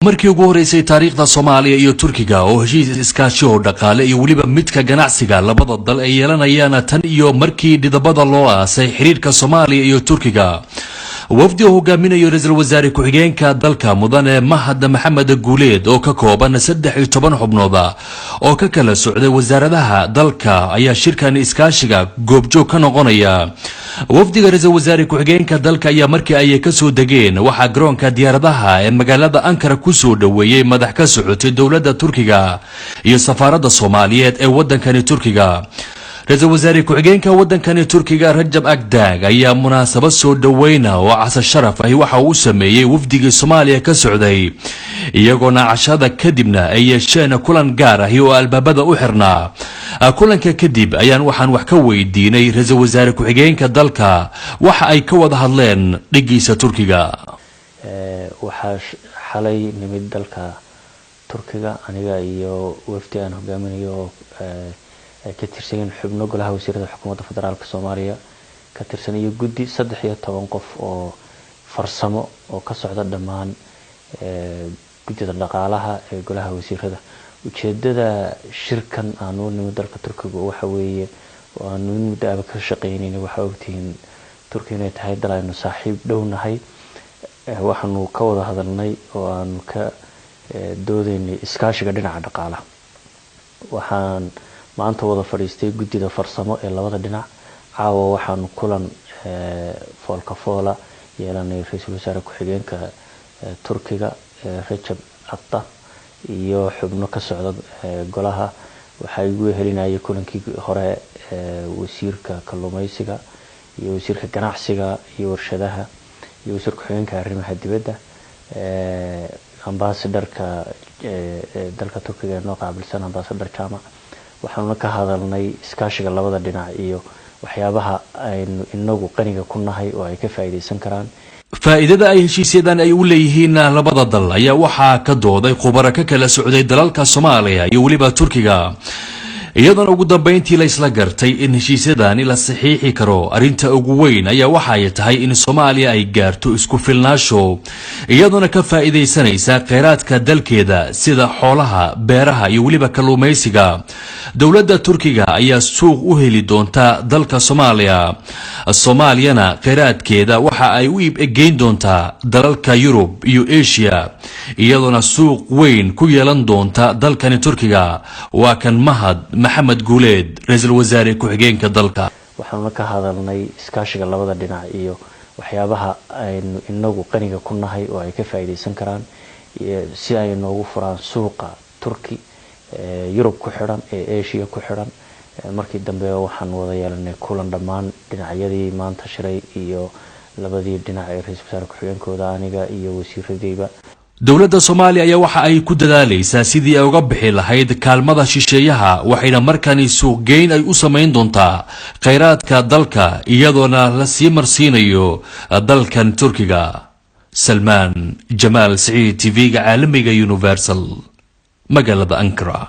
markii ugu horeysay taariikhda Soomaaliya iyo Turkiga oo heshiis iskaashi oo dhaqaale iyo waliba midka ganacsiga labada dal ay yeelanayaan tan iyo markii dhidabada loo aasay xiriirka Soomaaliya iyo Turkiga wafdi hogaaminayo ra'iisul wasaare ku-xigeenka dalka mudane Mahad Maxamed Guuleed oo ka kooban 13 xubnood oo ka kala socday wasaaradaha dalka ayaa shirkan iskaashiga goobjoog ka noqonaya wafdiga ra'iisul wasaare ku-xigeenka dalka ayaa markii ay ka soo dageen waxa garoonka diyaaradaha ee magaalada Ankara ku soo dhaweeyay madax ka socotay dawladda Turkiga iyo safaaradda Soomaaliyeed ee waddankani Turkiga ra'iisul wasaare ku-xigeenka waddankani Turkiga Rajab Agdag ayaa munaasabad soo dhaweeyna oo casar sharaf ah waxa uu sameeyay wafdiga Soomaaliya ka socday iyagoona cashada kadibna ay yeesheen kulan gaar ah oo albaabada u xirnaa kulanka kadib ayaan waxaan wax ka weydiinay ra'iisul wasaare ku-xigeenka dalka waxa ay ka wada hadleen dhigiisa Turkiga waxa xalay nimid dalka Turkiga aniga iyo wafdi aan hogaaminayo ka tirsan xubno golaha wasiirada xukuumadda federaalka Soomaaliya ka tirsan iyo guddi 13 qof oo farsamo oo ka socda dhamaan guddida dhaqaalaha ee golaha wasiirada ujeedada shirkan aanu nimid dalka Turkiga waxa weeye aanu muddo ka shaqeynayna waxa ogtiin Turkiga inay tahay dal aynu saaxiib dhownahay waxaanu ka wada hadalnay oo aanu ka doodaynay iskaashiga dhinaca dhaqaalaha waxaan maanta wada fadhiistay guddida farsamo ee labada dhinac caawa waxaanu kulan foolka foola yeelanay ra'iisul wasaare ku-xigeenka Turkiga Rajab Agdag iyo xubno ka socda golaha waxay ugu helinayay kulankii hore wasiirka kalluumaysiga iyo wasiirka ganacsiga iyo warshadaha iyo wasiirka ku-xigeenka arrimaha dibadda ambassadorka dalka Turkiga noo qaabilsan ambassador Jama waxaanu ka hadalnay iskaashiga labada dhinac iyo waxyaabaha aynu inagu qaniga ku nahay oo ay ka faa'iideysan karaan faa'iidada ay heshiisyadan ay u leeyihiin labada dal ayaa waxa ka dooday khubaro ka kala socday dalalka Soomaaliya iyo waliba Turkiga iyadoo ugu dambeyntii la isla gartay in heshiisyadan la saxiixi karo arinta ugu weyn ayaa waxa ay tahay in Soomaaliya ay gaarto isku filnaansho iyadoo ka faa'iideysanaysa kheyraadka dalkeeda sida xoolaha beeraha iyo waliba kalluumaysiga dawladda Turkiga ayaa suuq u heli doonta dalka Soomaaliya Soomaaliyana kheyraadkeeda waxa ay u iibgeyn doontaa dalalka Yurub iyo Asia iyadoo suuq weyn ku yeelan doonta dalkani Turkiga waa kan Mahad Maxamed Guuleed ra'iisul wasaare ku-xigeenka dalka waxaanu ka hadalnay iskaashiga labada dhinac iyo waxyaabaha aynu inagu qaniga ku nahay oo ay ka faa'iideysan karaan si ay noogu furaan suuqa Turki Yurub ku xiran ee Asia ku xiran markii dambe waxaan wada yeelanay kulan dhamaan dhinacyadii maanta shiray iyo labadii dhinac ee ra'iisul wasaare ku-xigeenkooda aniga iyo wasiiradayba dawladda Soomaaliya ayaa waxa ay ku dadaalaysaa sidii ay uga bixi lahayd kaalmada shisheeyaha waxayna markani suuq geyn ay u sameyn doontaa kheyraadka dalka iyadoona la sii marsiinayo dalkan Turkiga Salman Jamal Saeed TV-ga caalamiga Universal magaalada Ankara